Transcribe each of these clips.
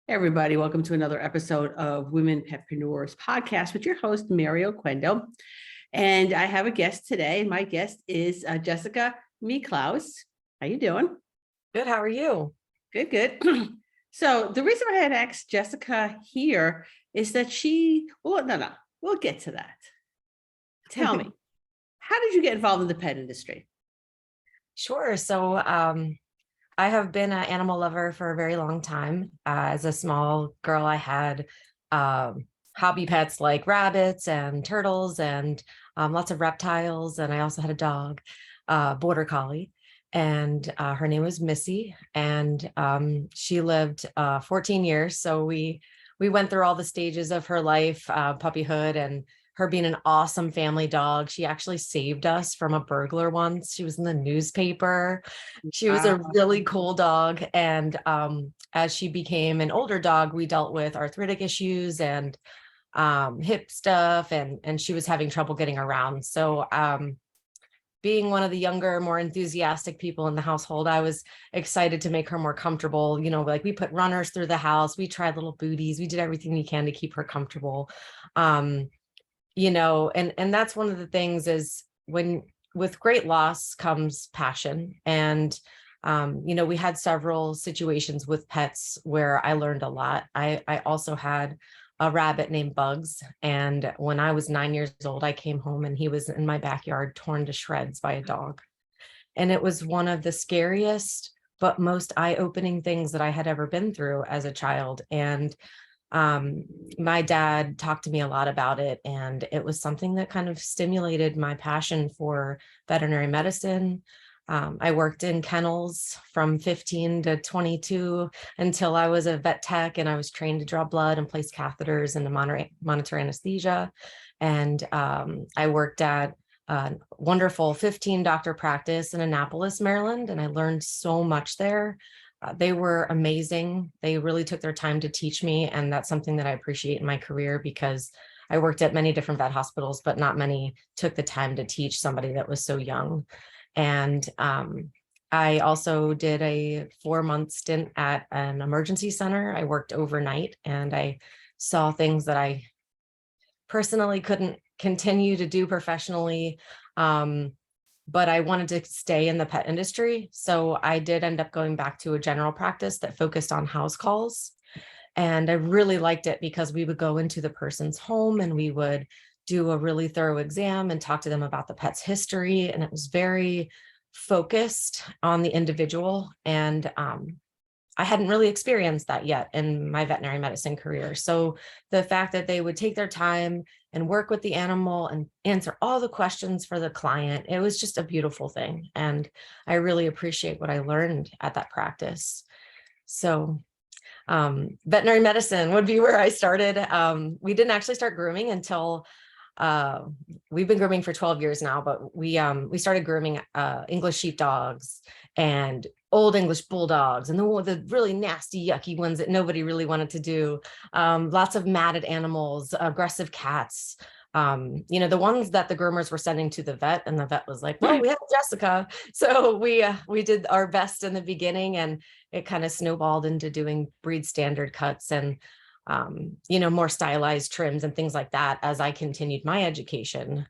Hey everybody, welcome to another episode of Women Petpreneurs Podcast with your host, Mary Oquendo. And I have a guest today, and my guest is Jessica Miklasz. How you doing? Good. How are you? Good, good. So the reason I had asked Jessica here is that we'll get to that. Tell me, how did you get involved in the pet industry? Sure. So I have been an animal lover for a very long time. As a small girl, I had hobby pets like rabbits and turtles and lots of reptiles. And I also had a dog, border collie, and her name was Missy. And she lived 14 years. So we went through all the stages of her life, puppyhood, and her being an awesome family dog. She actually saved us from a burglar once. She was in the newspaper. She was a really cool dog. And as she became an older dog, we dealt with arthritic issues and hip stuff, and she was having trouble getting around. So being one of the younger, more enthusiastic people in the household, I was excited to make her more comfortable. You know, like we put runners through the house. We tried little booties. We did everything we can to keep her comfortable. You know, and that's one of the things is when with great loss comes passion. And, you know, we had several situations with pets where I learned a lot. I also had a rabbit named Bugs. And when I was 9 years old, I came home and he was in my backyard, torn to shreds by a dog. And it was one of the scariest, but most eye-opening things that I had ever been through as a child. And my dad talked to me a lot about it, and it was something that kind of stimulated my passion for veterinary medicine. I worked in kennels from 15 to 22 until I was a vet tech, and I was trained to draw blood and place catheters and to monitor anesthesia. And I worked at a wonderful 15 doctor practice in Annapolis, Maryland, and I learned so much there. They were amazing. They really took their time to teach me. And that's something that I appreciate in my career, because I worked at many different vet hospitals, but not many took the time to teach somebody that was so young. And I also did a 4-month stint at an emergency center. I worked overnight, and I saw things that I personally couldn't continue to do professionally. But I wanted to stay in the pet industry. So I did end up going back to a general practice that focused on house calls. And I really liked it because we would go into the person's home and we would do a really thorough exam and talk to them about the pet's history. And it was very focused on the individual. And I hadn't really experienced that yet in my veterinary medicine career. So the fact that they would take their time and work with the animal and answer all the questions for the client, it was just a beautiful thing. And I really appreciate what I learned at that practice. So veterinary medicine would be where I started. We didn't actually start grooming until we've been grooming for 12 years now, but we started grooming English sheepdogs and old English bulldogs and the really nasty, yucky ones that nobody really wanted to do. Lots of matted animals, aggressive cats, you know, the ones that the groomers were sending to the vet, and the vet was like, well, we have Jessica. So we did our best in the beginning, and it kind of snowballed into doing breed standard cuts and you know, more stylized trims and things like that as I continued my education.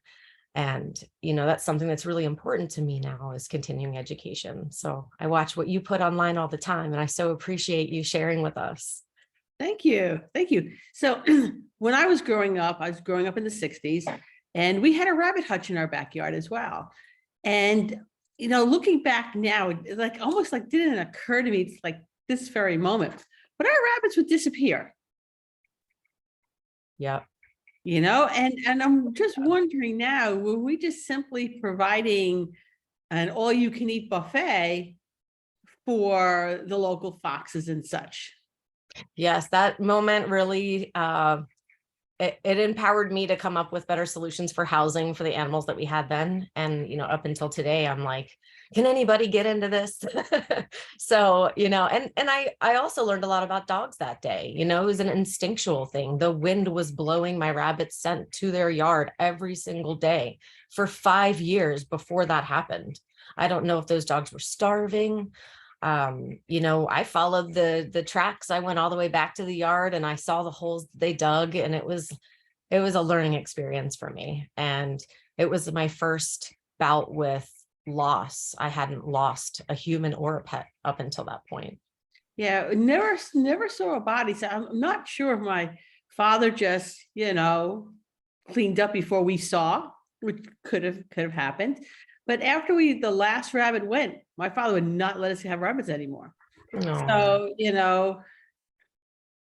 And, you know, that's something that's really important to me now, is continuing education. So I watch what you put online all the time, and I so appreciate you sharing with us. Thank you. Thank you. So when I was growing up in the 60s, and we had a rabbit hutch in our backyard as well. And, you know, looking back now, like almost like didn't occur to me, it's like this very moment, but our rabbits would disappear. Yeah. You know, and I'm just wondering now, were we just simply providing an all-you-can-eat buffet for the local foxes and such? Yes, that moment really, it empowered me to come up with better solutions for housing for the animals that we had then. And, you know, up until today, I'm like, can anybody get into this? So, you know, and I also learned a lot about dogs that day. You know, it was an instinctual thing. The wind was blowing my rabbits scent to their yard every single day for 5 years before that happened. I don't know if those dogs were starving. You know, I followed the tracks. I went all the way back to the yard and I saw the holes they dug, and it was a learning experience for me. And it was my first bout with loss. I hadn't lost a human or a pet up until that point. Yeah, never saw a body. So I'm not sure if my father just, cleaned up before we saw, which could have happened. But after the last rabbit went, my father would not let us have rabbits anymore. No, So,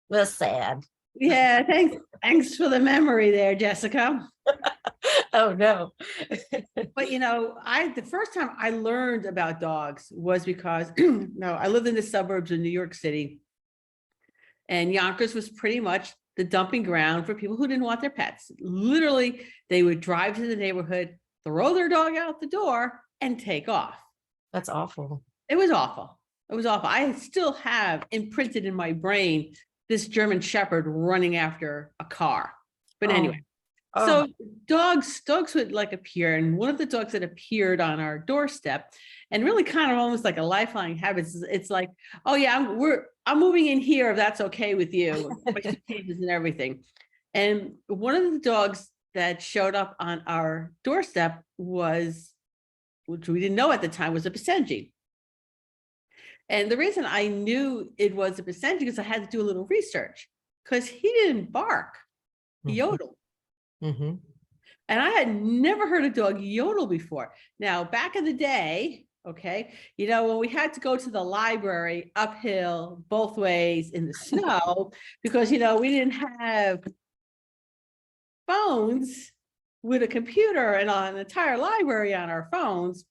that's sad. yeah, thanks for the memory there, Jessica. Oh no. But the first time I learned about dogs was because no, I lived in the suburbs of New York City, and Yonkers was pretty much the dumping ground for people who didn't want their pets. Literally, they would drive to the neighborhood, throw their dog out the door, and take off. That's awful. It was awful. It was awful. I still have imprinted in my brain this German Shepherd running after a car. But anyway, so dogs would appear, and one of the dogs that appeared on our doorstep, and really kind of almost like a lifeline habit, it's like, oh yeah, I'm moving in here if that's okay with you, and everything. And one of the dogs that showed up on our doorstep was, which we didn't know at the time, was a Basenji. And the reason I knew it was a Basenji is I had to do a little research, because he didn't bark, he yodeled. Mm-hmm. And I had never heard a dog yodel before. Now, back in the day, okay, when we had to go to the library uphill both ways in the snow, because, we didn't have phones with a computer and an entire library on our phones,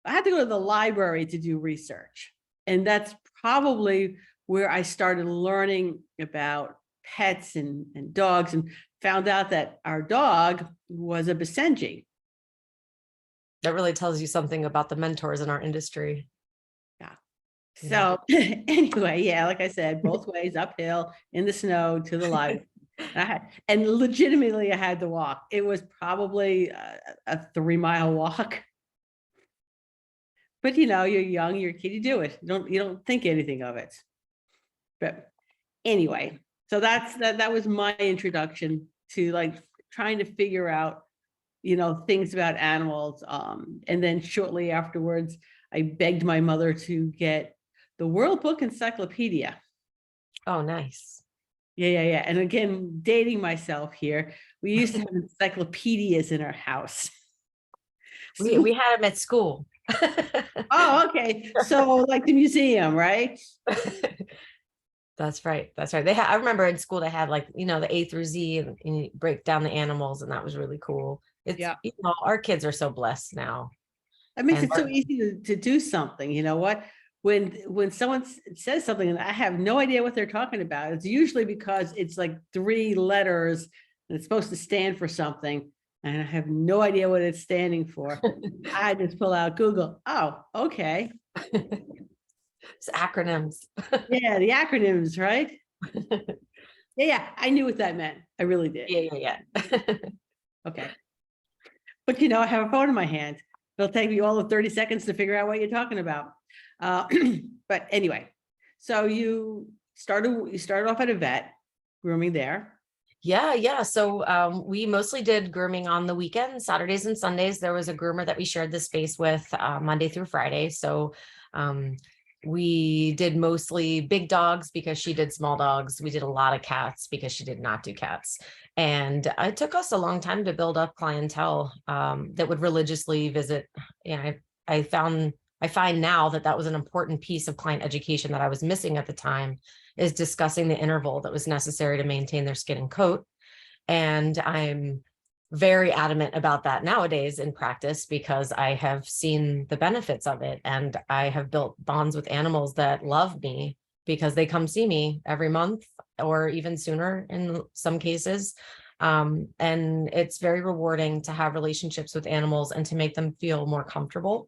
I had to go to the library to do research. And that's probably where I started learning about pets and dogs, and found out that our dog was a Basenji. That really tells you something about the mentors in our industry. Yeah. So anyway, yeah, like I said, both ways uphill in the snow to the library. And legitimately I had to walk. It was probably a 3-mile walk. But you're young, you're a kid, you do it. You don't think anything of it. But anyway, so that was my introduction to trying to figure out, things about animals. And then shortly afterwards, I begged my mother to get the World Book Encyclopedia. Oh, nice. Yeah. And again, dating myself here, we used to have encyclopedias in our house. We had them at school. Oh, okay. So like the museum, right? That's right. I remember in school they had the A through Z, and you break down the animals, and that was really cool. It's our kids are so blessed now. It makes it so easy to do something. You know what? When someone says something and I have no idea what they're talking about, it's usually because it's like 3 letters and it's supposed to stand for something, and I have no idea what it's standing for. I just pull out Google. Oh, okay. It's acronyms. Yeah, the acronyms, right? Yeah, I knew what that meant. I really did. Yeah. Okay. But I have a phone in my hand. It'll take me all of 30 seconds to figure out what you're talking about. But anyway, so you started off at a vet grooming there. Yeah. So we mostly did grooming on the weekends, Saturdays and Sundays. There was a groomer that we shared the space with Monday through Friday. So we did mostly big dogs because she did small dogs. We did a lot of cats because she did not do cats. And it took us a long time to build up clientele that would religiously visit. And I find now that was an important piece of client education that I was missing at the time, is discussing the interval that was necessary to maintain their skin and coat. And I'm very adamant about that nowadays in practice, because I have seen the benefits of it, and I have built bonds with animals that love me because they come see me every month or even sooner in some cases. And it's very rewarding to have relationships with animals and to make them feel more comfortable.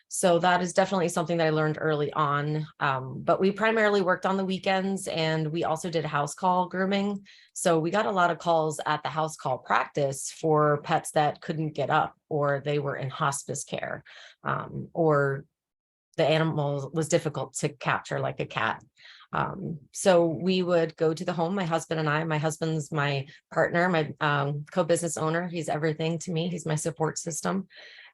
So that is definitely something that I learned early on. But we primarily worked on the weekends, and we also did house call grooming. So we got a lot of calls at the house call practice for pets that couldn't get up, or they were in hospice care, or the animal was difficult to capture like a cat. So we would go to the home, my husband and I. My husband's my partner, my co-business owner. He's everything to me. He's my support system.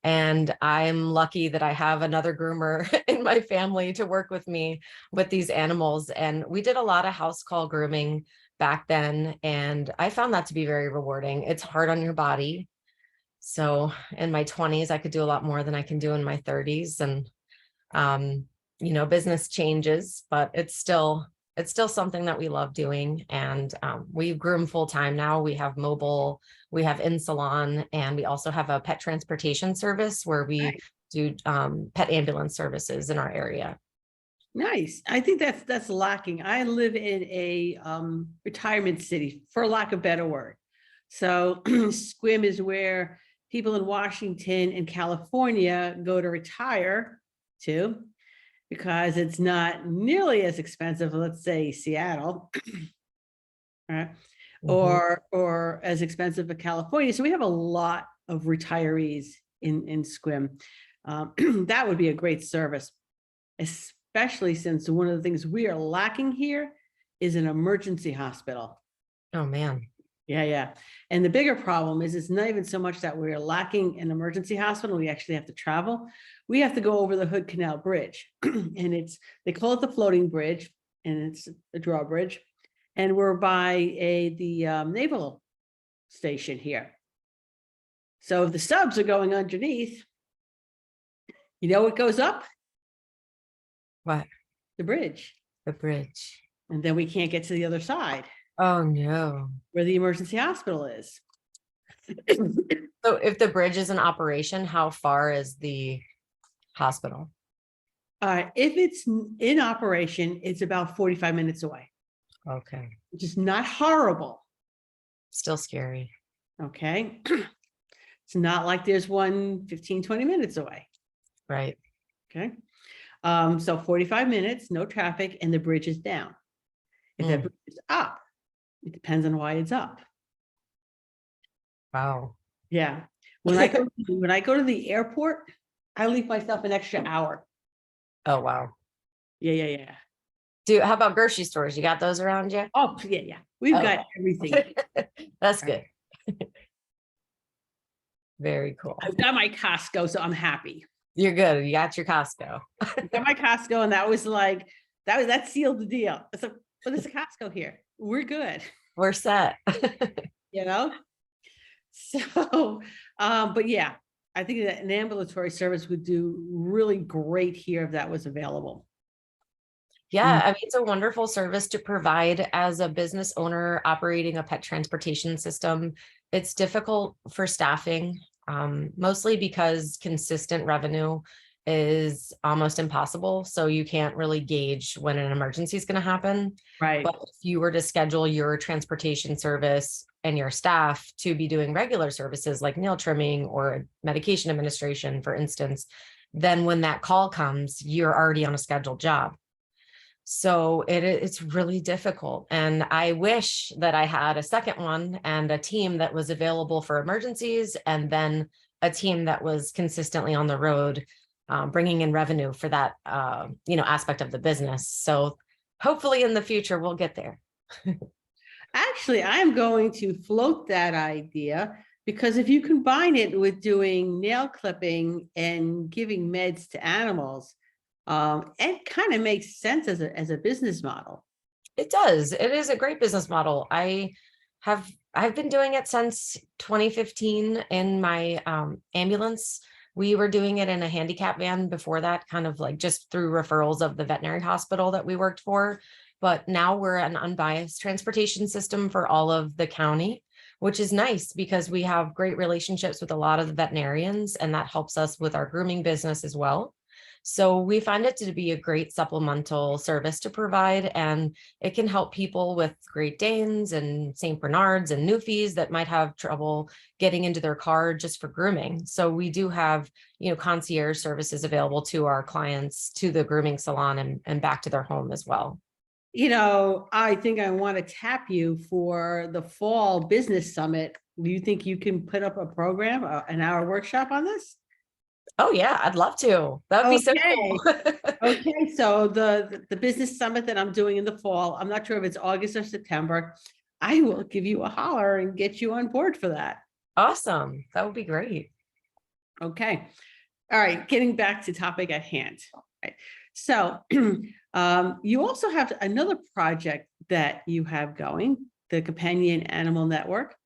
And I'm lucky that I have another groomer in my family to work with me with these animals. And we did a lot of house call grooming back then. And I found that to be very rewarding. It's hard on your body. So in my 20s, I could do a lot more than I can do in my 30s. And you know, business changes, but it's still something that we love doing. And we groom full time now. We have mobile, we have in salon, and we also have a pet transportation service where we do pet ambulance services in our area. Nice. I think that's lacking. I live in a retirement city, for lack of a better word. So Squim is where people in Washington and California go to retire to, because it's not nearly as expensive, let's say Seattle, right? Or as expensive as California. So we have a lot of retirees in Squim. That would be a great service, especially since one of the things we are lacking here is an emergency hospital. Oh man. Yeah. And the bigger problem is it's not even so much that we're lacking an emergency hospital. We actually have to travel. We have to go over the Hood Canal Bridge and they call it the floating bridge, and it's a drawbridge. And we're by the naval station here. So if the subs are going underneath, you know what goes up? What? The bridge. The bridge. And then we can't get to the other side. Oh no. Where the emergency hospital is. So if the bridge is in operation, how far is the hospital? If it's in operation, it's about 45 minutes away. Okay. Which is not horrible. Still scary. Okay. It's not like there's one 15, 20 minutes away. Right. Okay. So 45 minutes, no traffic, and the bridge is down. If that bridge is up, it depends on why it's up. Wow. Yeah. When I go to the airport, I leave myself an extra hour. Oh wow. Yeah. How about grocery stores? You got those around you? Oh yeah. We've got everything. That's good. Very cool. I've got my Costco, so I'm happy. You're good. You got your Costco. I got my Costco, and that sealed the deal. So, but there's a Costco here. We're good. We're set. You know? So, but yeah, I think that an ambulatory service would do really great here if that was available. Yeah, I mean, it's a wonderful service to provide as a business owner operating a pet transportation system. It's difficult for staffing, mostly because consistent revenue is almost impossible. So you can't really gauge when an emergency is going to happen. Right. But if you were to schedule your transportation service and your staff to be doing regular services like nail trimming or medication administration, for instance, then when that call comes, you're already on a scheduled job. So it's really difficult. And I wish that I had a second one and a team that was available for emergencies, and then a team that was consistently on the road, bringing in revenue for that, aspect of the business. So hopefully in the future, we'll get there. Actually, I'm going to float that idea, because if you combine it with doing nail clipping and giving meds to animals, it kind of makes sense as a business model. It does. It is a great business model. I've been doing it since 2015 in my ambulance. We were doing it in a handicap van before that, kind of like just through referrals of the veterinary hospital that we worked for. But now we're an unbiased transportation system for all of the county, which is nice because we have great relationships with a lot of the veterinarians, and that helps us with our grooming business as well. So we find it to be a great supplemental service to provide, and it can help people with Great Danes and St. Bernards and Newfies that might have trouble getting into their car just for grooming. So we do have, concierge services available to our clients, to the grooming salon and back to their home as well. I think I want to tap you for the fall business summit. Do you think you can put up a program, an hour workshop on this? Oh yeah, I'd love to. That would be so Okay. cool. Okay, so the business summit that I'm doing in the fall, I'm not sure if it's August or September. I will give you a holler and get you on board for that. Awesome. That would be great. Okay. All right, getting back to topic at hand. Right. So you also have another project that you have going, the Companion Animal Network.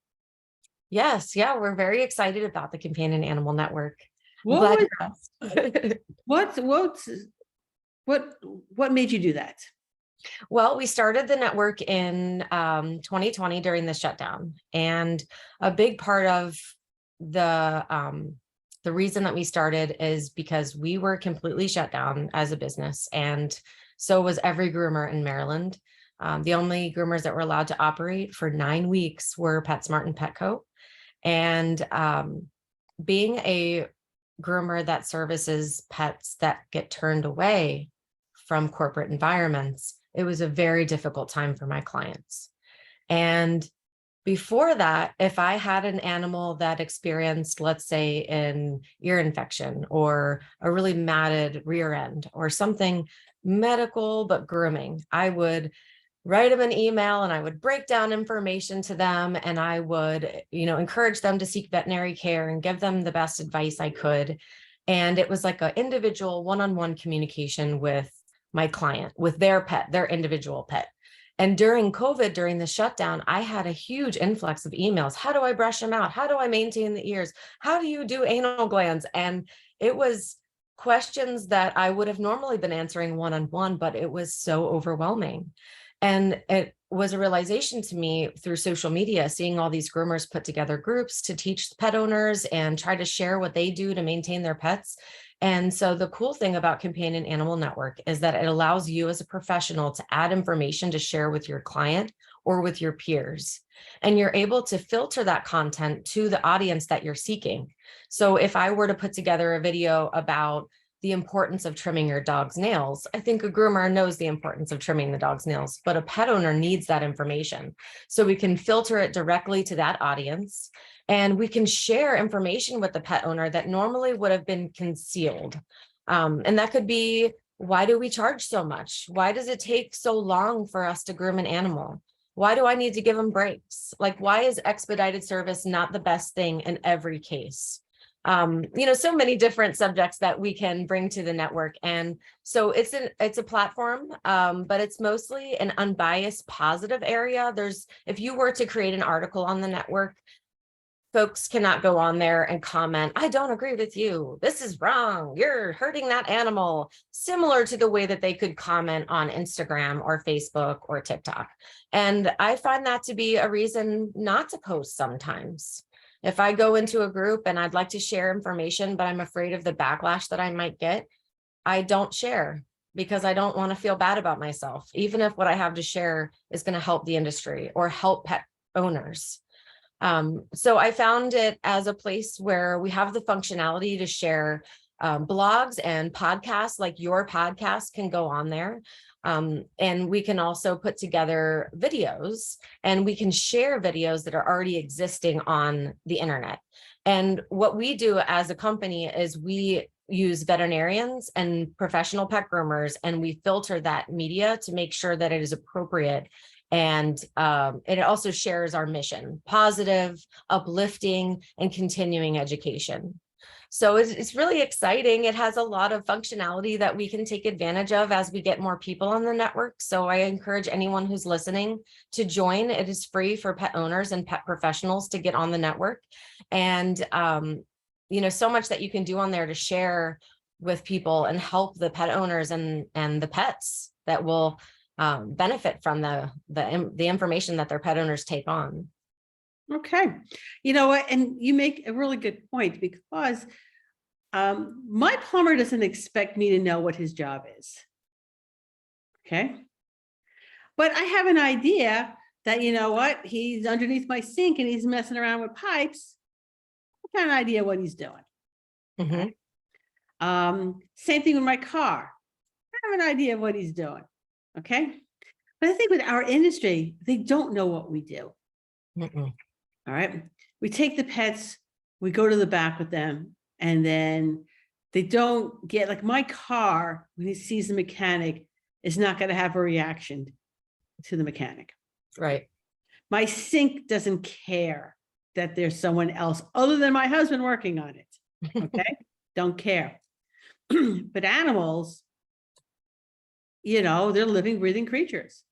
Yes, yeah, we're very excited about the Companion Animal Network. I'm What glad was you asked. what's what made you do that? Well, we started the network in 2020 during the shutdown, and a big part of the reason that we started is because we were completely shut down as a business, and so was every groomer in Maryland. The only groomers that were allowed to operate for 9 weeks were PetSmart and Petco, and being a groomer that services pets that get turned away from corporate environments, it was a very difficult time for my clients. And before that, if I had an animal that experienced, let's say, an ear infection or a really matted rear end or something medical but grooming, I would write them an email and I would break down information to them, and I would, encourage them to seek veterinary care and give them the best advice I could. And it was like an individual one-on-one communication with my client, with their pet, their individual pet. And during COVID, during the shutdown, I had a huge influx of emails. How do I brush them out? How do I maintain the ears? How do you do anal glands? And it was questions that I would have normally been answering one-on-one, but it was so overwhelming. And it was a realization to me through social media, seeing all these groomers put together groups to teach pet owners and try to share what they do to maintain their pets. And so the cool thing about Companion Animal Network is that it allows you as a professional to add information to share with your client or with your peers. And you're able to filter that content to the audience that you're seeking. So if I were to put together a video about the importance of trimming your dog's nails, I think a groomer knows the importance of trimming the dog's nails, but a pet owner needs that information. So we can filter it directly to that audience, and we can share information with the pet owner that normally would have been concealed. And that could be, why do we charge so much? Why does it take so long for us to groom an animal? Why do I need to give them breaks? Like, why is expedited service not the best thing in every case? So many different subjects that we can bring to the network. And so it's a platform, but it's mostly an unbiased, positive area. If you were to create an article on the network, folks cannot go on there and comment, I don't agree with you. This is wrong. You're hurting that animal, similar to the way that they could comment on Instagram or Facebook or TikTok. And I find that to be a reason not to post sometimes. If I go into a group and I'd like to share information, but I'm afraid of the backlash that I might get, I don't share because I don't want to feel bad about myself, even if what I have to share is going to help the industry or help pet owners. So I found it as a place where we have the functionality to share blogs and podcasts, like your podcast can go on there. And we can also put together videos, and we can share videos that are already existing on the internet. And what we do as a company is we use veterinarians and professional pet groomers, and we filter that media to make sure that it is appropriate. And it also shares our mission: positive, uplifting, and continuing education. So it's really exciting. It has a lot of functionality that we can take advantage of as we get more people on the network. So I encourage anyone who's listening to join. It is free for pet owners and pet professionals to get on the network. And, so much that you can do on there to share with people and help the pet owners and the pets that will benefit from the information that their pet owners take on. Okay. You know what? And you make a really good point, because my plumber doesn't expect me to know what his job is. Okay. But I have an idea that, you know what, he's underneath my sink and he's messing around with pipes. I have an idea what he's doing. Mm-hmm. Same thing with my car. I have an idea of what he's doing. Okay. But I think with our industry, they don't know what we do. Mm-mm. All right. We take the pets, we go to the back with them, and then They don't get, like my car, when he sees the mechanic, is not going to have a reaction to the mechanic. Right. My sink doesn't care that there's someone else other than my husband working on it. Okay. Don't care. But animals, you know, they're living, breathing creatures,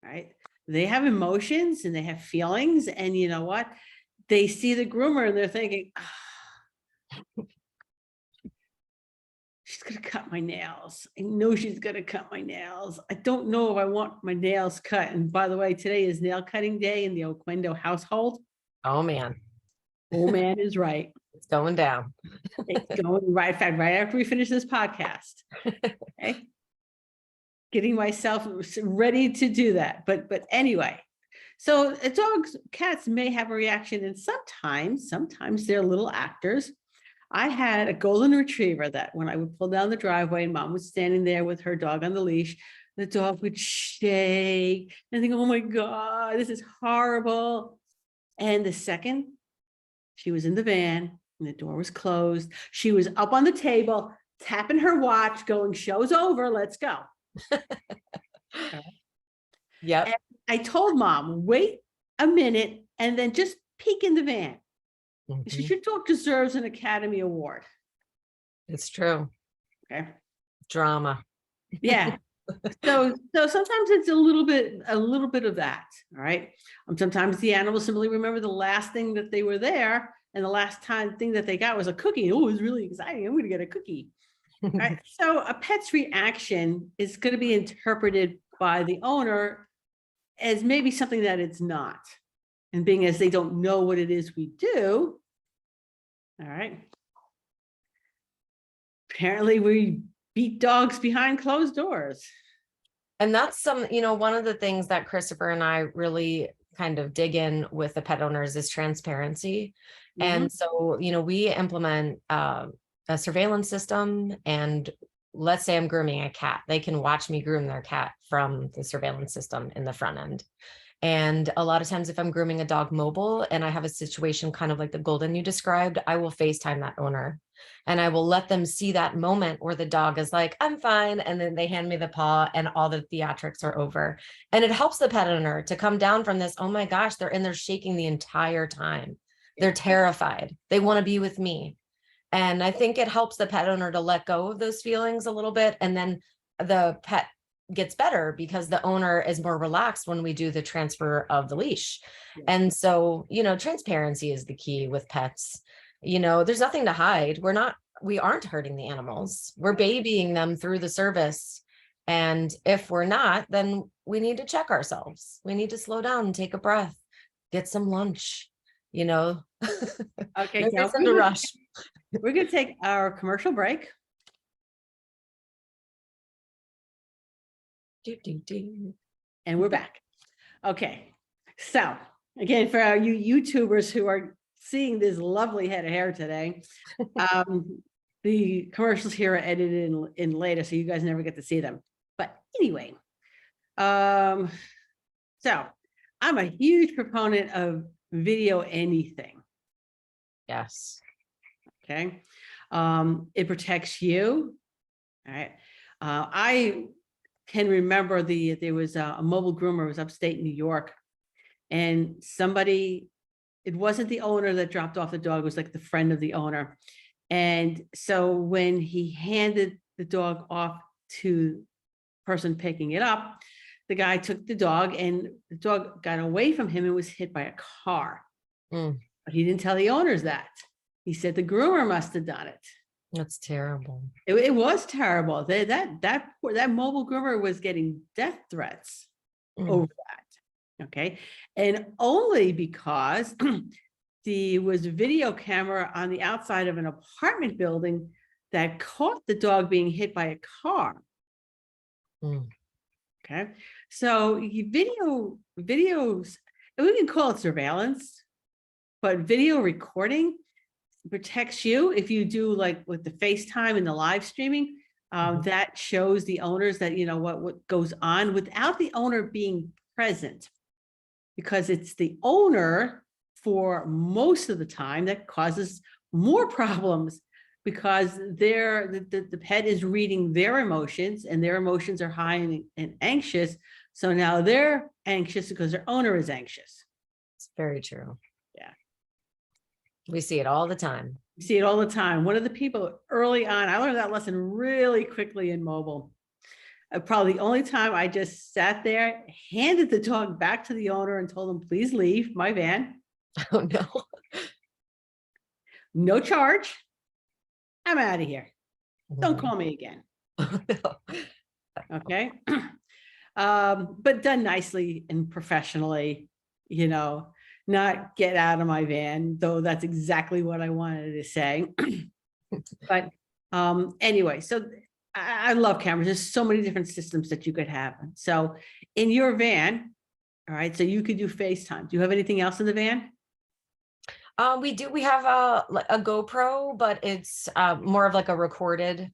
right? They have emotions and they have feelings. And you know what? They see the groomer and they're thinking, oh, she's going to cut my nails. I know she's going to cut my nails. I don't know if I want my nails cut. And by the way, today is nail cutting day in the Oquendo household. Oh man. Oh man is right. It's going down. It's going right. In fact, right after we finish this podcast. Okay. Getting myself ready to do that. But anyway, so dogs, cats may have a reaction, and sometimes they're little actors. I had a golden retriever that when I would pull down the driveway and mom was standing there with her dog on the leash, the dog would shake and think, oh my God, this is horrible. And the second she was in the van and the door was closed, she was up on the table, tapping her watch, going, show's over, let's go. Yep. And I told mom, wait a minute and then just peek in the van. She should dog deserves an Academy Award. It's true. Okay. Drama. Yeah. So sometimes it's a little bit of that. All right. Sometimes the animals simply remember the last thing that they were there, and the last thing that they got was a cookie. Oh, it was really exciting. I'm going to get a cookie. All right. So a pet's reaction is going to be interpreted by the owner as maybe something that it's not. And being as they don't know what it is we do. All right. Apparently we beat dogs behind closed doors. And that's one of the things that Christopher and I really kind of dig in with the pet owners is transparency. And so, we implement a surveillance system, and let's say I'm grooming a cat. They can watch me groom their cat from the surveillance system in the front end. And a lot of times if I'm grooming a dog mobile and I have a situation kind of like the golden you described, I will FaceTime that owner and I will let them see that moment where the dog is like, I'm fine. And then they hand me the paw and all the theatrics are over. And it helps the pet owner to come down from this, oh my gosh, they're shaking the entire time. They're terrified. They want to be with me. And I think it helps the pet owner to let go of those feelings a little bit. And then the pet gets better because the owner is more relaxed when we do the transfer of the leash. Yeah. And so, transparency is the key with pets. There's nothing to hide. We aren't hurting the animals. We're babying them through the service. And if we're not, then we need to check ourselves. We need to slow down and take a breath, get some lunch, Okay. No reason to rush. We're going to take our commercial break. And we're back. Okay. So again, for you YouTubers who are seeing this lovely head of hair today, the commercials here are edited in later, so you guys never get to see them. But anyway, so I'm a huge proponent of video anything. Yes. Okay. It protects you. All right. I can remember there was a mobile groomer. It was upstate New York, and it wasn't the owner that dropped off the dog. It was like the friend of the owner. And so when he handed the dog off to the person picking it up, the guy took the dog and the dog got away from him and was hit by a car. But he didn't tell the owners that. He said the groomer must have done it. That's terrible. It was terrible. That mobile groomer was getting death threats over that. Okay. And only because there was a video camera on the outside of an apartment building that caught the dog being hit by a car. Okay. So videos, we can call it surveillance, but video recording protects you. If you do like with the FaceTime and the live streaming, that shows the owners that, what goes on without the owner being present, because it's the owner for most of the time that causes more problems because the pet is reading their emotions, and their emotions are high and anxious. So now they're anxious because their owner is anxious. It's very true. Yeah. We see it all the time. You see it all the time. One of the people early on, I learned that lesson really quickly in mobile. Probably the only time I just sat there, handed the dog back to the owner and told him, please leave my van. Oh no. No charge. I'm out of here. Don't Mhm. call me again. No. Okay. But done nicely and professionally, not get out of my van, though that's exactly what I wanted to say. But anyway, so I love cameras. There's so many different systems that you could have. So in your van, all right, so you could do FaceTime. Do you have anything else in the van? We have a GoPro, but it's more of like a recorded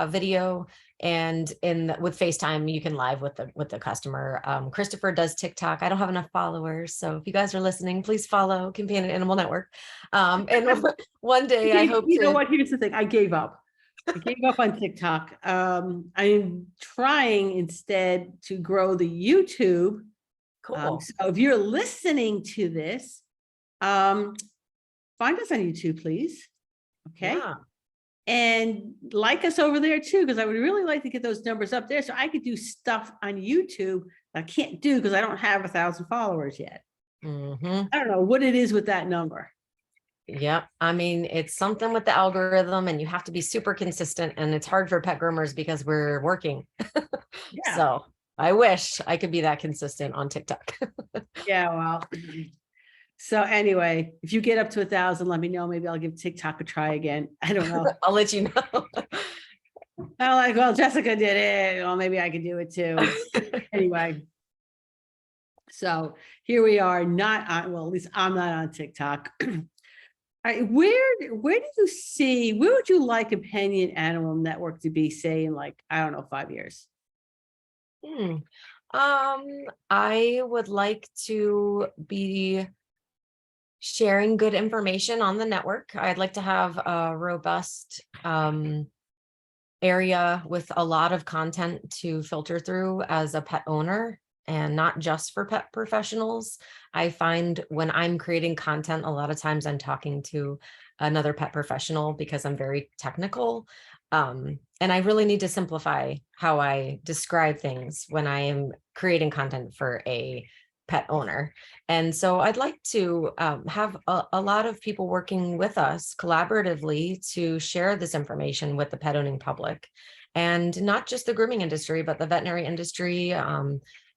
video. And with FaceTime, you can live with the customer. Christopher does TikTok. I don't have enough followers, so if you guys are listening, please follow Companion Animal Network. And one day I hope you know what? Here's the thing. I gave up. I gave up on TikTok. I'm trying instead to grow the YouTube. Cool. So if you're listening to this, find us on YouTube, please. Okay. Yeah. And like us over there too, because I would really like to get those numbers up there so I could do stuff on YouTube that I can't do because I don't have 1,000 followers yet. Mm-hmm. I don't know what it is with that number. Yeah, I mean, it's something with the algorithm, and you have to be super consistent, and it's hard for pet groomers because we're working. Yeah. So I wish I could be that consistent on TikTok. Yeah, well, so anyway, if you get up to 1,000, let me know. Maybe I'll give TikTok a try again. I don't know. I'll let you know. I'm like, well, Jessica did it. Well, maybe I could do it too. Anyway. So here we are, not on, well, at least I'm not on TikTok. All right, where do you see, where would you like Companion Animal Network to be, say, in like, I don't know, 5 years? I would like to be sharing good information on the network. I'd like to have a robust area with a lot of content to filter through as a pet owner, and not just for pet professionals. I find when I'm creating content, a lot of times I'm talking to another pet professional because I'm very technical. And I really need to simplify how I describe things when I am creating content for a pet owner. And so I'd like to have a lot of people working with us collaboratively to share this information with the pet owning public, and not just the grooming industry, but the veterinary industry,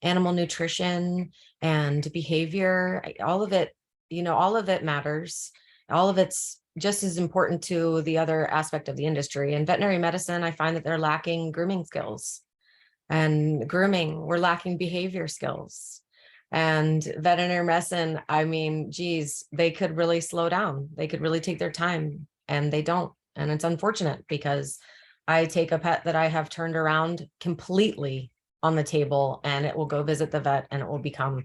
animal nutrition and behavior. All of it, all of it matters. All of it's just as important to the other aspect of the industry. In veterinary medicine, I find that they're lacking grooming skills, and grooming, we're lacking behavior skills. And veterinary medicine, I mean, geez, they could really slow down. They could really take their time, and they don't. And it's unfortunate because I take a pet that I have turned around completely on the table, and it will go visit the vet, and it will become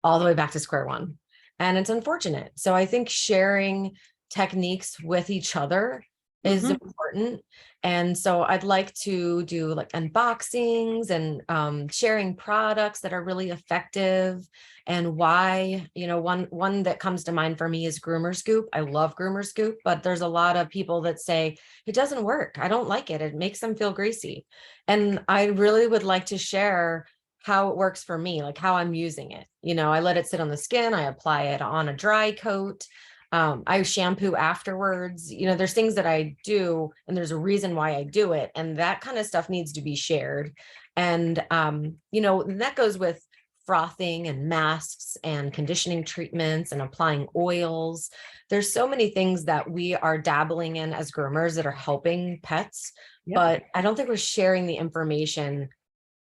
all the way back to square one. And it's unfortunate. So I think sharing techniques with each other is important. And so I'd like to do like unboxings and sharing products that are really effective, and why, one that comes to mind for me is Groomer's Goop. I love Groomer's Goop, but there's a lot of people that say it doesn't work. I don't like it. It makes them feel greasy. And I really would like to share how it works for me, like how I'm using it. I let it sit on the skin. I apply it on a dry coat. I shampoo afterwards. There's things that I do, and there's a reason why I do it. And that kind of stuff needs to be shared. And, that goes with frothing and masks and conditioning treatments and applying oils. There's so many things that we are dabbling in as groomers that are helping pets, but I don't think we're sharing the information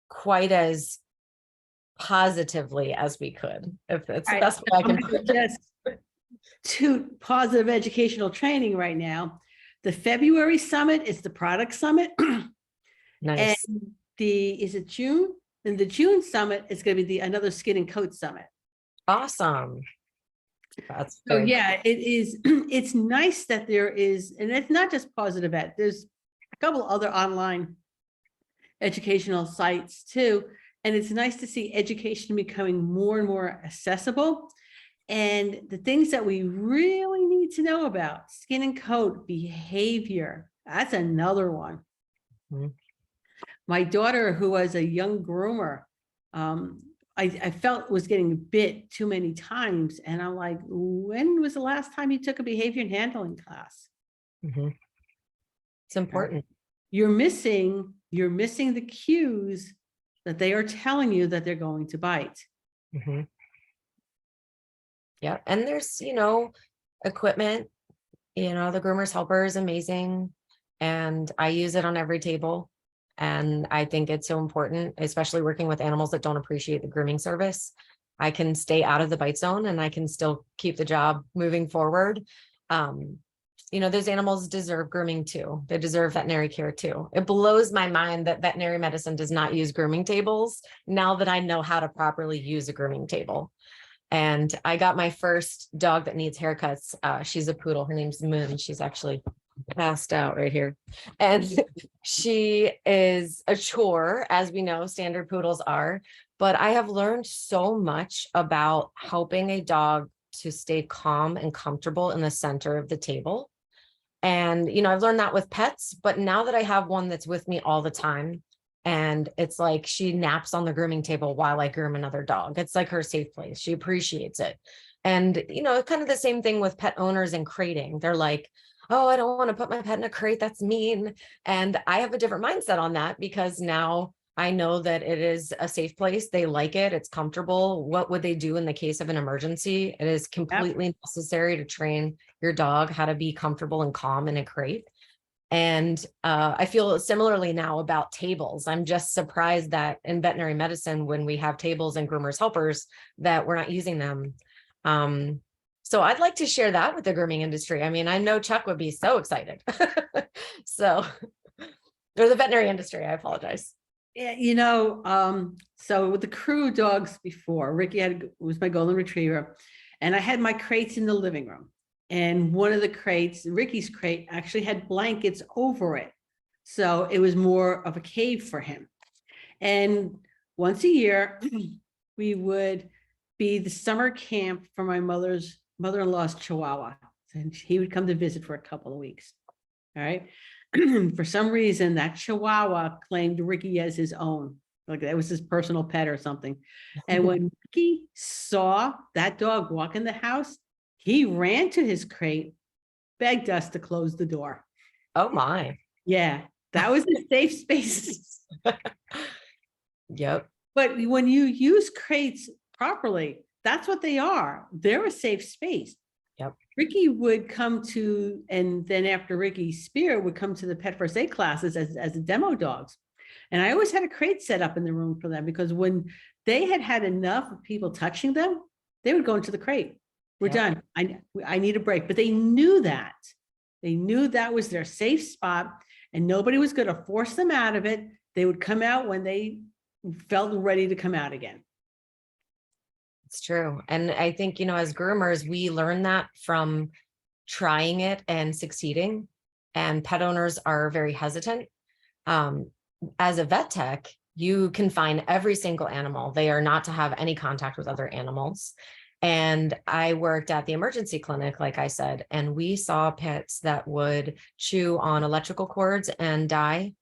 quite as positively as we could, if that's the best way I can put it. To positive educational training right now. The February summit is the product summit. Nice. And is it June? And the June summit is going to be another skin and coat summit. Awesome. That's So very yeah, it is, it's nice that there is, and it's not just Positive Vet, there's a couple other online educational sites too. And it's nice to see education becoming more and more accessible. And the things that we really need to know about, skin and coat, behavior, that's another one. Mhm. My daughter, who was a young groomer, I felt was getting bit too many times. And I'm like, when was the last time you took a behavior and handling class? Mhm. It's important. You're missing the cues that they are telling you that they're going to bite. Mhm. Yeah. And there's, equipment, the groomer's helper is amazing. And I use it on every table. And I think it's so important, especially working with animals that don't appreciate the grooming service. I can stay out of the bite zone and I can still keep the job moving forward. Those animals deserve grooming too. They deserve veterinary care too. It blows my mind that veterinary medicine does not use grooming tables now that I know how to properly use a grooming table. And I got my first dog that needs haircuts. She's a poodle. Her name's Moon. She's actually passed out right here. And she is a chore, as we know, standard poodles are. But I have learned so much about helping a dog to stay calm and comfortable in the center of the table. And, I've learned that with pets, but now that I have one that's with me all the time, and it's like she naps on the grooming table while I groom another dog. It's like her safe place. She appreciates it. And, kind of the same thing with pet owners and crating. They're like, oh, I don't want to put my pet in a crate. That's mean. And I have a different mindset on that because now I know that it is a safe place. They like it. It's comfortable. What would they do in the case of an emergency? It is completely necessary to train your dog how to be comfortable and calm in a crate. And I feel similarly now about tables. I'm just surprised that in veterinary medicine, when we have tables and groomers helpers, that we're not using them. So I'd like to share that with the grooming industry. I mean, I know Chuck would be so excited. Or the veterinary industry, I apologize. Yeah, so with the crew dogs before, was my golden retriever, and I had my crates in the living room. And one of the crates, Ricky's crate, actually had blankets over it. So it was more of a cave for him. And once a year, we would be the summer camp for my mother-in-law's Chihuahua. And he would come to visit for a couple of weeks. All right. For some reason, that Chihuahua claimed Ricky as his own. Like that was his personal pet or something. And when Ricky saw that dog walk in the house, he ran to his crate, begged us to close the door. Oh my. Yeah, that was a safe space. Yep. But when you use crates properly, that's what they are. They're a safe space. Yep. Ricky would come to, and then after Ricky Spear would come to the pet first aid classes as a demo dogs. And I always had a crate set up in the room for them because when they had enough of people touching them, they would go into the crate. We're done. I need a break. But they knew that. They knew that was their safe spot and nobody was going to force them out of it. They would come out when they felt ready to come out again. It's true. And I think, as groomers, we learn that from trying it and succeeding. And pet owners are very hesitant. As a vet tech, you can find every single animal. They are not to have any contact with other animals. And I worked at the emergency clinic, like I said, and we saw pets that would chew on electrical cords and die.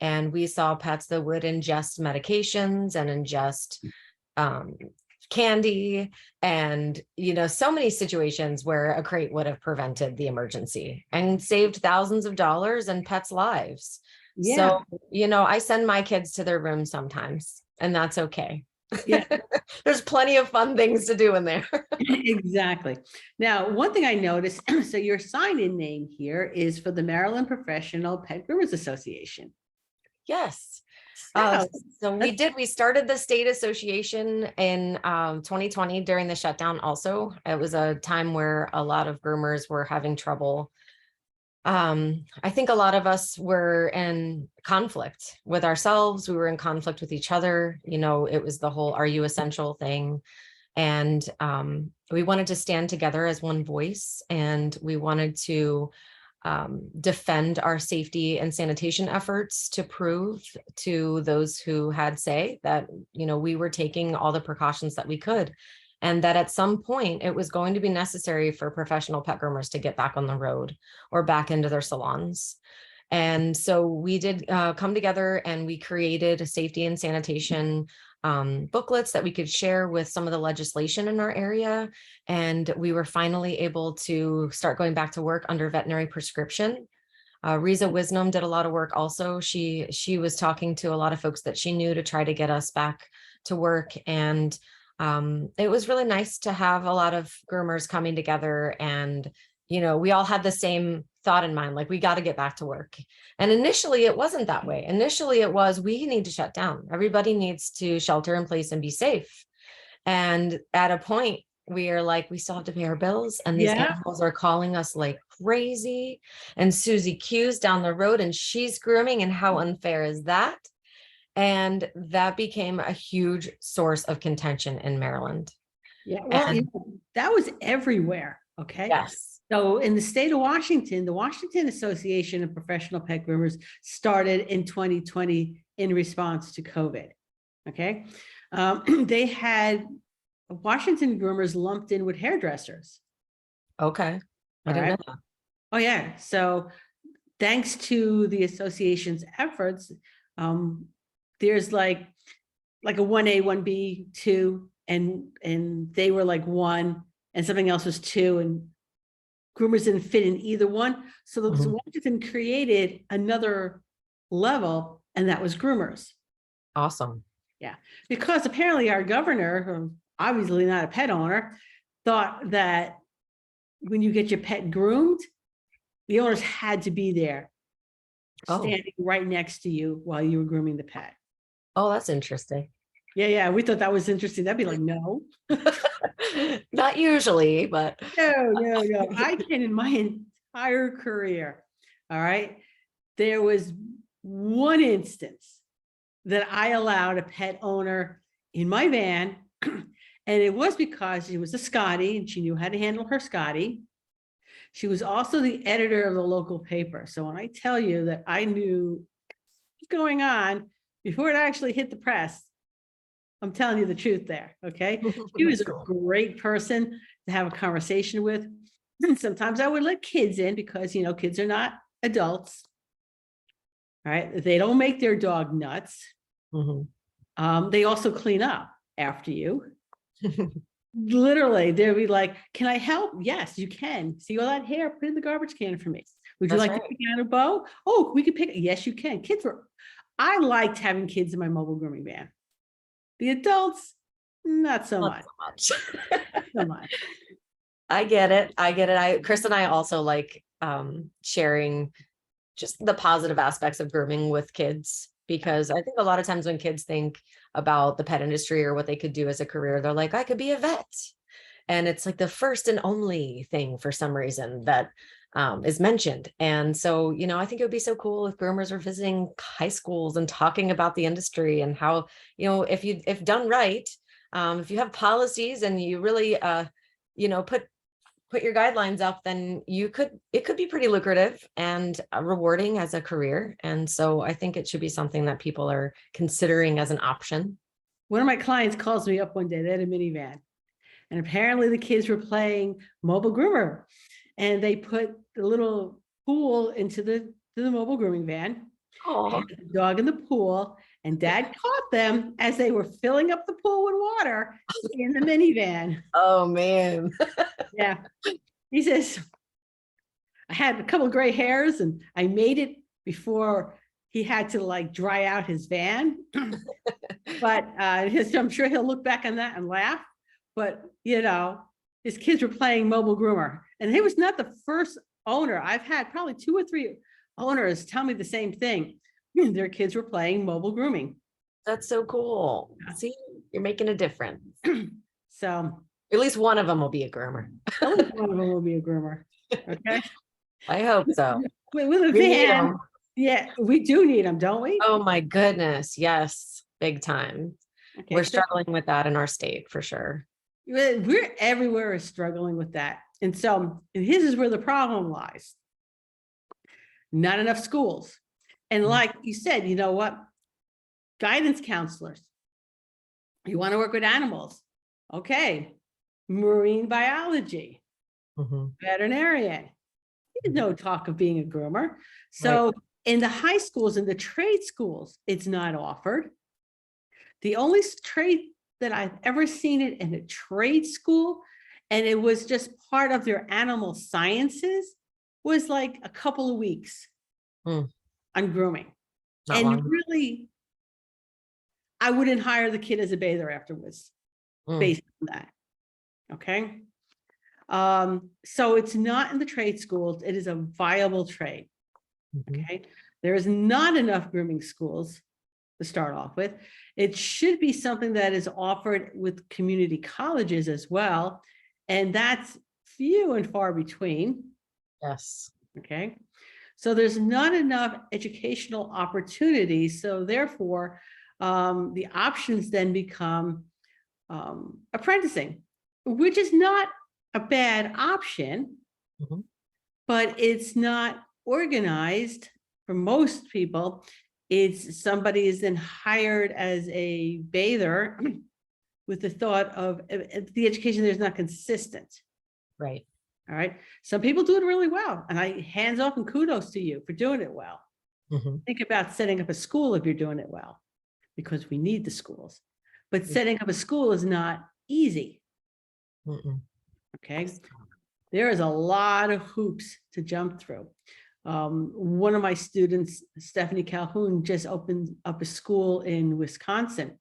And we saw pets that would ingest medications and ingest candy and, so many situations where a crate would have prevented the emergency and saved thousands of dollars and pets' lives. Yeah. So, I send my kids to their room sometimes, and that's okay. Yeah. There's plenty of fun things to do in there. Exactly. Now, one thing I noticed, so your sign-in name here is for the Maryland Professional Pet Groomers Association. Yes. So We started the state association in 2020 during the shutdown. Also, it was a time where a lot of groomers were having trouble. I think a lot of us were in conflict with ourselves. We were in conflict with each other. It was the whole, are you essential thing? And we wanted to stand together as one voice, and we wanted to defend our safety and sanitation efforts to prove to those who had say that, we were taking all the precautions that we could, and that at some point it was going to be necessary for professional pet groomers to get back on the road or back into their salons. And so we did come together, and we created a safety and sanitation booklets that we could share with some of the legislation in our area. And we were finally able to start going back to work under veterinary prescription. Riza Wisdom did a lot of work also. She was talking to a lot of folks that she knew to try to get us back to work. And it was really nice to have a lot of groomers coming together, and we all had the same thought in mind, like, we got to get back to work. And initially it wasn't that way. Initially it was, we need to shut down. Everybody needs to shelter in place and be safe. And at a point we are like, we still have to pay our bills, and these animals are calling us like crazy. And Susie Q's down the road and she's grooming, and how unfair is that? And that became a huge source of contention in Maryland. Yeah, well, that was everywhere. Okay. Yes. So in the state of Washington, the Washington Association of Professional Pet Groomers started in 2020 in response to COVID. Okay. They had Washington groomers lumped in with hairdressers. Okay. I didn't know that. Oh yeah. So thanks to the association's efforts, there's like a 1A, 1B, 2, and they were like 1, and something else was 2, and groomers didn't fit in either one. So Washington created another level, and that was groomers. Awesome. Yeah, because apparently our governor, who obviously not a pet owner, thought that when you get your pet groomed, the owners had to be there, standing right next to you while you were grooming the pet. Oh, that's interesting. Yeah, we thought that was interesting. That'd be like, no. Not usually, but. No. I can, in my entire career, all right, there was one instance that I allowed a pet owner in my van, and it was because she was a Scotty and she knew how to handle her Scotty. She was also the editor of the local paper. So when I tell you that I knew what's going on before it actually hit the press, I'm telling you the truth there. Okay. She was a great person to have a conversation with. And sometimes I would let kids in because, kids are not adults. All right. They don't make their dog nuts. They also clean up after you. Literally, they'll be like, can I help? Yes, you can. See all that hair? Put it in the garbage can for me. Would you like to pick out a bow? Oh, we could pick it. Yes, you can. I liked having kids in my mobile grooming van. The adults, not so much. So much. I get it. Chris and I also like sharing just the positive aspects of grooming with kids, because I think a lot of times when kids think about the pet industry or what they could do as a career, they're like, I could be a vet. And it's like the first and only thing for some reason that is mentioned. And so, I think it would be so cool if groomers were visiting high schools and talking about the industry and how, if done right, if you have policies and you really, put your guidelines up, then it could be pretty lucrative and rewarding as a career. And so I think it should be something that people are considering as an option. One of my clients calls me up one day. They had a minivan, and apparently the kids were playing mobile groomer, and they put the little pool into the mobile grooming van. The dog in the pool, and Dad caught them as they were filling up the pool with water in the minivan. Oh man. Yeah. He says, I had a couple of gray hairs and I made it before he had to dry out his van. But I'm sure he'll look back on that and laugh. But, his kids were playing mobile groomer, and he was not the first owner. I've had probably 2 or 3 owners tell me the same thing. Their kids were playing mobile grooming. That's so cool. Yeah. See, you're making a difference. So at least one of them will be a groomer. At least one of them will be a groomer. Okay. I hope so. With a van. Yeah, we do need them, don't we? Oh my goodness. Yes. Big time. Okay, we're struggling with that in our state for sure. We're everywhere is struggling with that. And so this is where the problem lies. Not enough schools. And like you said, you know what? Guidance counselors. You want to work with animals. Okay. Marine biology, veterinarian. There's no talk of being a groomer. So Right. in the high schools and the trade schools, it's not offered. The only trade that I've ever seen it in a trade school, and it was just part of their animal sciences, was like a couple of weeks Mm, on grooming. not And long. really, I wouldn't hire the kid as a bather afterwards Mm, based on that. Okay. So it's not in the trade schools. It is a viable trade. mhm. Okay. There is not enough grooming schools to start off with. It should be something that is offered with community colleges as well. And that's few and far between. Yes. Okay. So there's not enough educational opportunities. So therefore, the options then become apprenticing, which is not a bad option, Mhm. but it's not organized for most people. It's somebody is then hired as a bather with the thought of the education there's not consistent. Right. All right. Some people do it really well. And I hands off and kudos to you for doing it well. Mhm. Think about setting up a school if you're doing it well, because we need the schools. But setting up a school is not easy. Mm-mm. Okay. There is a lot of hoops to jump through. One of my students, Stephanie Calhoun, just opened up a school in Wisconsin.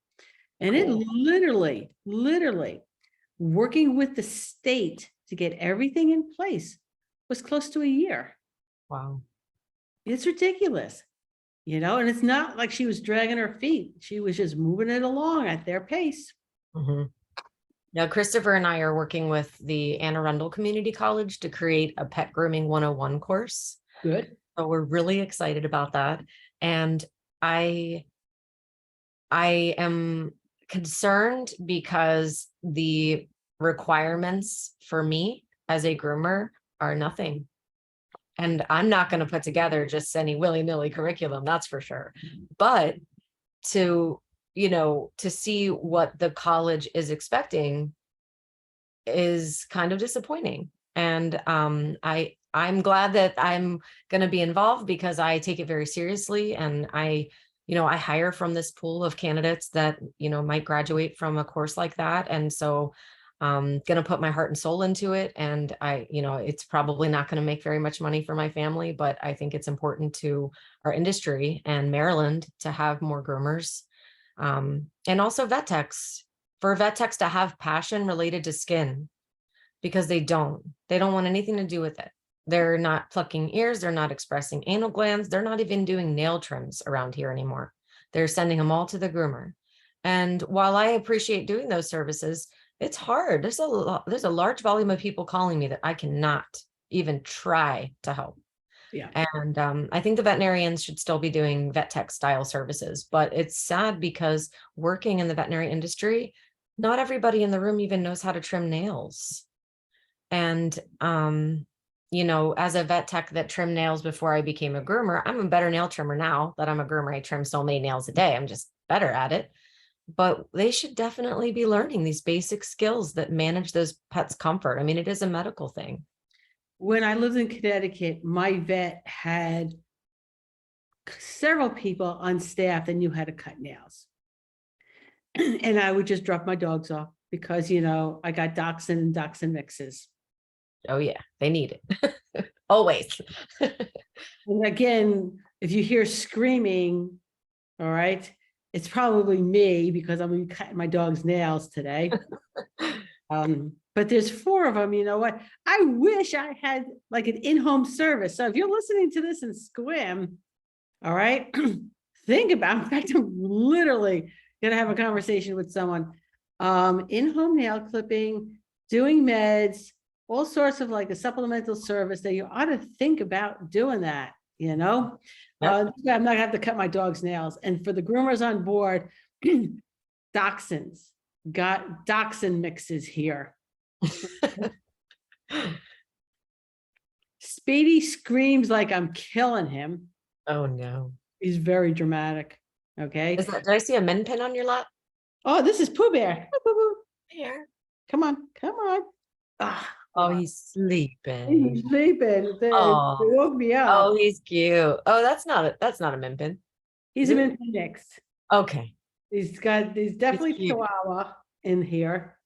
And it Cool. literally working with the state to get everything in place was close to a year. Wow. It's ridiculous, and it's not like she was dragging her feet. She was just moving it along at their pace. Mhm. Now, Christopher and I are working with the Anne Arundel Community College to create a pet grooming 101 course. Good. So we're really excited about that. And I am concerned because the requirements for me as a groomer are nothing. And I'm not going to put together just any willy-nilly curriculum, that's for sure. But to, to see what the college is expecting is kind of disappointing. And I'm glad that I'm going to be involved because I take it very seriously. And I hire from this pool of candidates that, might graduate from a course like that. And so I'm going to put my heart and soul into it. And it's probably not going to make very much money for my family, but I think it's important to our industry and Maryland to have more groomers. And also vet techs, for vet techs to have passion related to skin, because they don't want anything to do with it. They're not plucking ears. They're not expressing anal glands. They're not even doing nail trims around here anymore. They're sending them all to the groomer. And while I appreciate doing those services, it's hard. There's a large volume of people calling me that I cannot even try to help. Yeah. And I think the veterinarians should still be doing vet tech style services, but it's sad because working in the veterinary industry, not everybody in the room even knows how to trim nails. And, as a vet tech that trimmed nails before I became a groomer, I'm a better nail trimmer now that I'm a groomer. I trim so many nails a day. I'm just better at it. But they should definitely be learning these basic skills that manage those pets' comfort. I mean, it is a medical thing. When I lived in Connecticut, my vet had several people on staff that knew how to cut nails. And I would just drop my dogs off because, I got dachshund and dachshund mixes. Oh yeah, they need it. Always. And again, if you hear screaming, all right, it's probably me because I'm cutting my dog's nails today. But there's 4 of them. You know what? I wish I had like an in-home service. So if you're listening to this in Squim, all right, think about, in fact, I'm literally going to have a conversation with someone. In-home nail clipping, doing meds, all sorts of like a supplemental service that you ought to think about doing that, Yep. I'm not gonna have to cut my dog's nails. And for the groomers on board, dachshunds, got dachshund mixes here. Speedy screams like I'm killing him. Oh no. He's very dramatic. Okay. Did I see a min pin on your lap? Oh, this is Pooh Bear. Boo, boo, boo. Here. Come on, come on. Ah, Oh, come on. he's sleeping. He's sleeping. They Oh, woke me up. oh, he's cute. Oh, that's not a min pin. He's Is an it? infant mix. Okay. He's definitely cute. Chihuahua in here.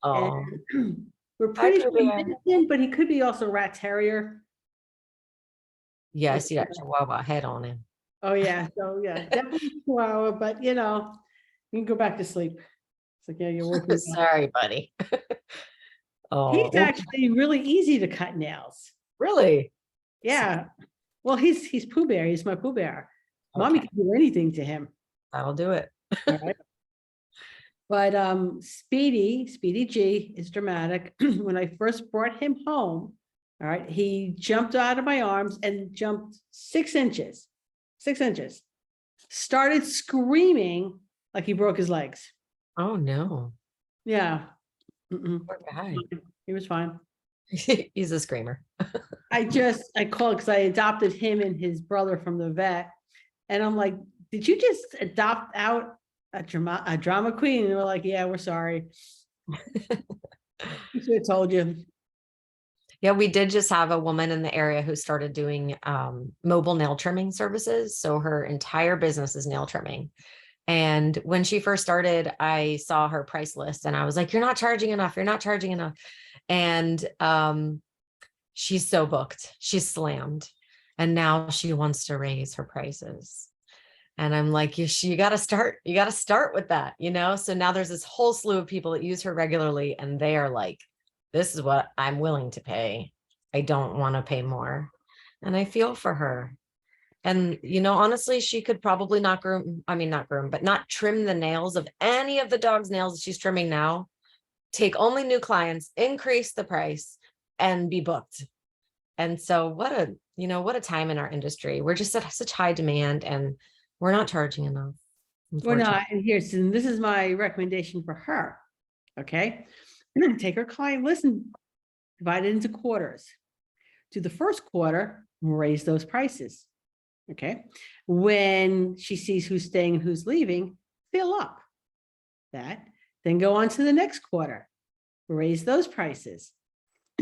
Oh, And we're hi, pretty Pooh sure Bear. Minton, but he could be also Rat Terrier. Yeah, I see that Chihuahua head on him. Oh yeah, so yeah, definitely Chihuahua, but you can go back to sleep. It's like, yeah, you're working. Sorry, buddy. Oh, He's actually really easy to cut nails. really? Yeah. Well, he's Pooh Bear. He's my Pooh Bear. Mommy Okay. can do anything to him. That'll do it. All right. But Speedy G is dramatic. When I first brought him home, all right, he jumped out of my arms and jumped 6 inches. 6 inches. Started screaming like he broke his legs. Oh no. Yeah. Poor guy. He was fine. He's a screamer. I called because I adopted him and his brother from the vet. And I'm like, did you just adopt out a drama queen? And they were like, yeah, we're sorry. I should have told you. Yeah, we did just have a woman in the area who started doing mobile nail trimming services. So her entire business is nail trimming. And when she first started, I saw her price list and I was like, you're not charging enough. You're not charging enough. And she's so booked. She's slammed. And now she wants to raise her prices. And I'm like, you got to start with that, So now there's this whole slew of people that use her regularly and they are like, this is what I'm willing to pay. I don't want to pay more. And I feel for her. And, honestly, she could probably not trim the nails of any of the dog's nails that she's trimming now, take only new clients, increase the price and be booked. And so what a time in our industry. We're just at such high demand and we're not charging enough. We're not. And this is my recommendation for her. Okay. Take her client list and divide it into quarters. To the first quarter, raise those prices. Okay. When she sees who's staying and who's leaving, fill up that. Then go on to the next quarter, raise those prices,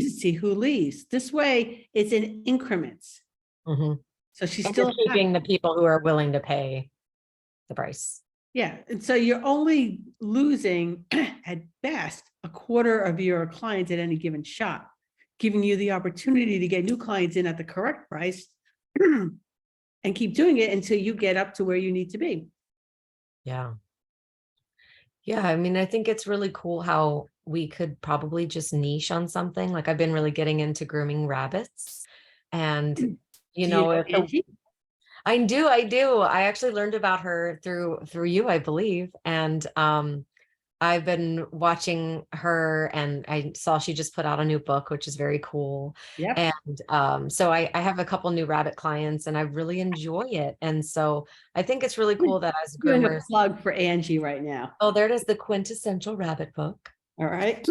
see who leaves. This way it's in increments. Mm-hmm. So she's and still keeping the people who are willing to pay the price. Yeah. And so you're only losing at best a quarter of your clients at any given shot, giving you the opportunity to get new clients in at the correct price and keep doing it until you get up to where you need to be. Yeah. Yeah. I mean, I think it's really cool how we could probably just niche on something. Like I've been really getting into grooming rabbits and, Angie? I do. I actually learned about her through you, I believe. And I've been watching her and I saw she just put out a new book, which is very cool. Yeah. And so I have a couple new rabbit clients and I really enjoy it. And so I think it's really cool that as Doing a groomers. plug for Angie right now. Oh, there it is, the quintessential rabbit book. All right.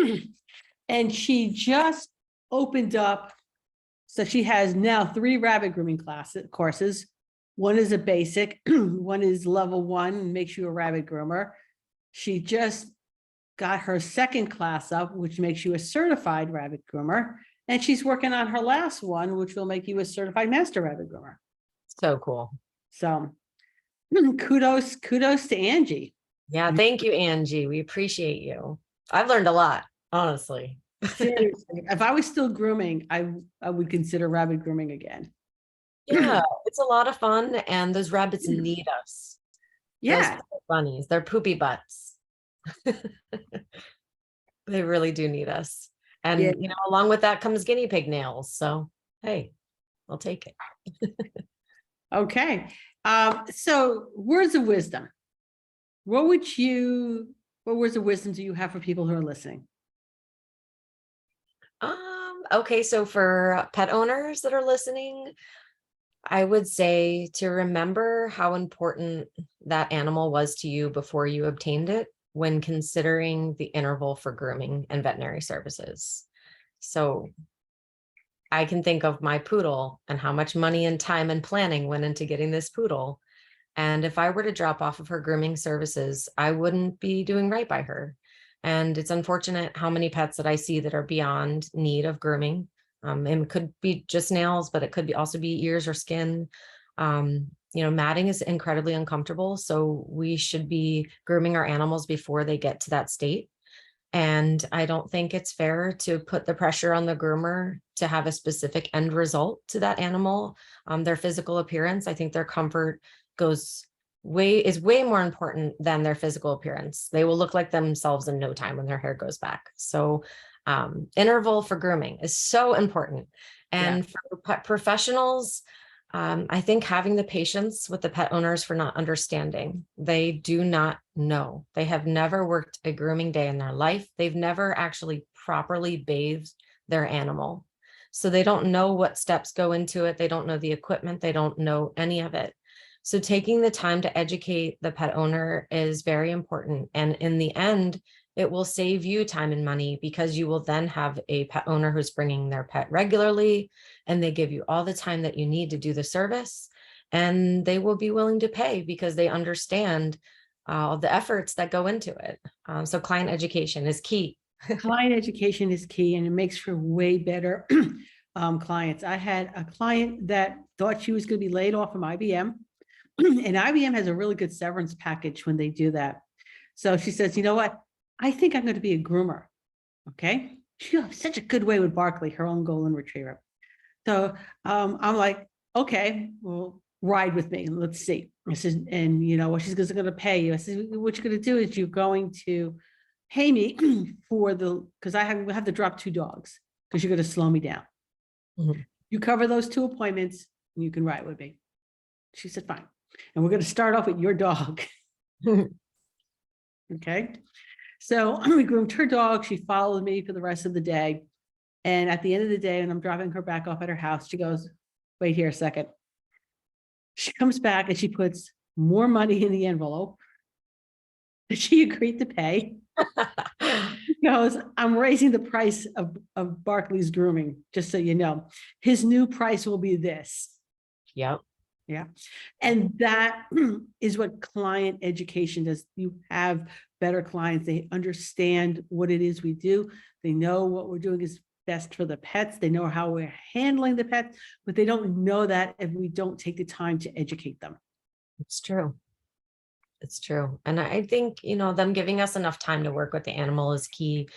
And she just opened up. So she has now 3 rabbit grooming courses. One is a basic, one is level 1, makes you a rabbit groomer. She just got her second class up, which makes you a certified rabbit groomer. And she's working on her last one, which will make you a certified master rabbit groomer. So cool. So kudos to Angie. Yeah. Thank you, Angie. We appreciate you. I've learned a lot, honestly. Seriously, if I was still grooming, I would consider rabbit grooming again. Yeah, it's a lot of fun. And those rabbits need us. Yeah. Those bunnies, they're poopy butts. They really do need us. And, Yeah. Along with that comes guinea pig nails. So, hey, I'll take it. Okay. So words of wisdom. What words of wisdom do you have for people who are listening? Okay. So for pet owners that are listening, I would say to remember how important that animal was to you before you obtained it. when considering the interval for grooming and veterinary services. So I can think of my poodle and how much money and time and planning went into getting this poodle. And if I were to drop off of her grooming services, I wouldn't be doing right by her. And it's unfortunate how many pets that I see that are beyond need of grooming. And it could be just nails, but it could be also be ears or skin. Matting is incredibly uncomfortable. So we should be grooming our animals before they get to that state. And I don't think it's fair to put the pressure on the groomer to have a specific end result to that animal. Their physical appearance, I think their comfort is way more important than their physical appearance. They will look like themselves in no time when their hair grows back. So interval for grooming is so important. And for pet professionals, I think having the patience with the pet owners for not understanding. They do not know. They have never worked a grooming day in their life. They've never actually properly bathed their animal. So they don't know what steps go into it. They don't know the equipment. They don't know any of it. So taking the time to educate the pet owner is very important. And in the end, it will save you time and money because you will then have a pet owner who's bringing their pet regularly, and they give you all the time that you need to do the service, and they will be willing to pay because they understand the efforts that go into it. So client education is key. Client education is key, and it makes for way better clients. I had a client that thought she was going to be laid off from IBM, and IBM has a really good severance package when they do that. So she says, you know what? I think I'm going to be a groomer. Okay. She has such a good way with Barkley, her own golden retriever. So I'm like, okay, well, ride with me and let's see. I said, and you know what she's going to pay you. I said, what you're going to do is you're going to pay me for because I have to drop 2 dogs because you're going to slow me down. Mm-hmm. You cover those 2 appointments and you can ride with me. She said, fine. And we're going to start off with your dog. Okay. So we groomed her dog. She followed me for the rest of the day. And at the end of the day, when I'm dropping her back off at her house, she goes, wait here a second. She comes back and she puts more money in the envelope that she agreed to pay. She goes, I'm raising the price of Barkley's grooming, just so you know. His new price will be this. Yep. Yeah. And that is what client education does. You have better clients. They understand what it is we do. They know what we're doing is best for the pets. They know how we're handling the pets, but they don't know that if we don't take the time to educate them. It's true. It's true. And I think, them giving us enough time to work with the animal is key,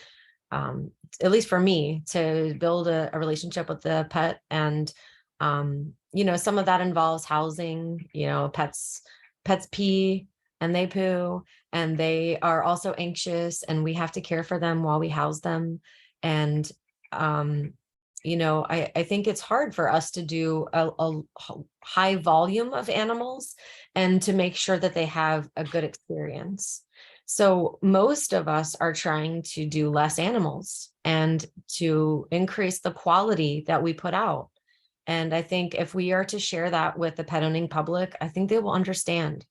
at least for me, to build a relationship with the pet. And some of that involves housing. Pets pee and they poo, and they are also anxious, and we have to care for them while we house them. And, I think it's hard for us to do a high volume of animals and to make sure that they have a good experience. So most of us are trying to do less animals and to increase the quality that we put out. And I think if we are to share that with the pet owning public, I think they will understand.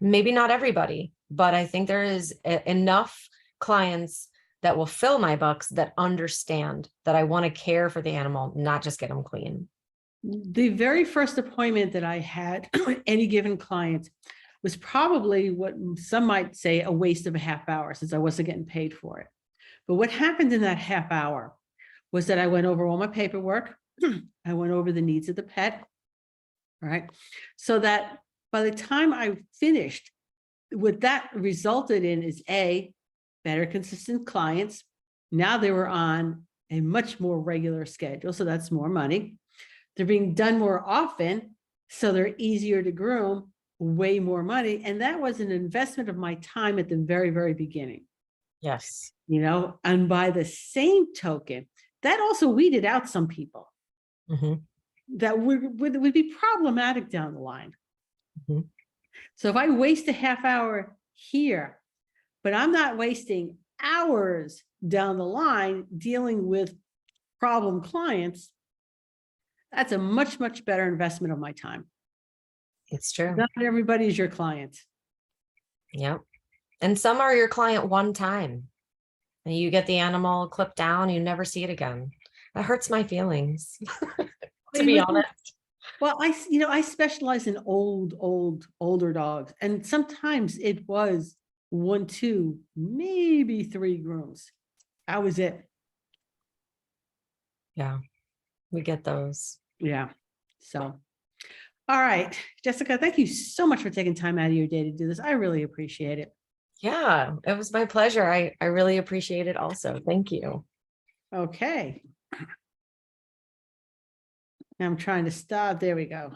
Maybe not everybody, but I think there is enough clients that will fill my books that understand that I want to care for the animal, not just get them clean. The very first appointment that I had with any given client was probably what some might say a waste of a half hour, since I wasn't getting paid for it. But what happened in that half hour was that I went over all my paperwork. I went over the needs of the pet. All right. So that by the time I finished, what that resulted in is better consistent clients. Now they were on a much more regular schedule. So that's more money. They're being done more often. So they're easier to groom, way more money. And that was an investment of my time at the very, very beginning. Yes. And by the same token, that also weeded out some people that would be problematic down the line. So if I waste a half hour here, but I'm not wasting hours down the line dealing with problem clients, that's a much, much better investment of my time. It's true. Not everybody is your client. Yep. And some are your client one time. And you get the animal clipped down, you never see it again. That hurts my feelings, to be honest. Well, I specialize in older dogs, and sometimes it was 1, 2, maybe 3 grooms. That was it. Yeah, we get those. Yeah. So, all right, Jessica, thank you so much for taking time out of your day to do this. I really appreciate it. Yeah, it was my pleasure. I really appreciate it also. Thank you. Okay. Now I'm trying to stop. There we go.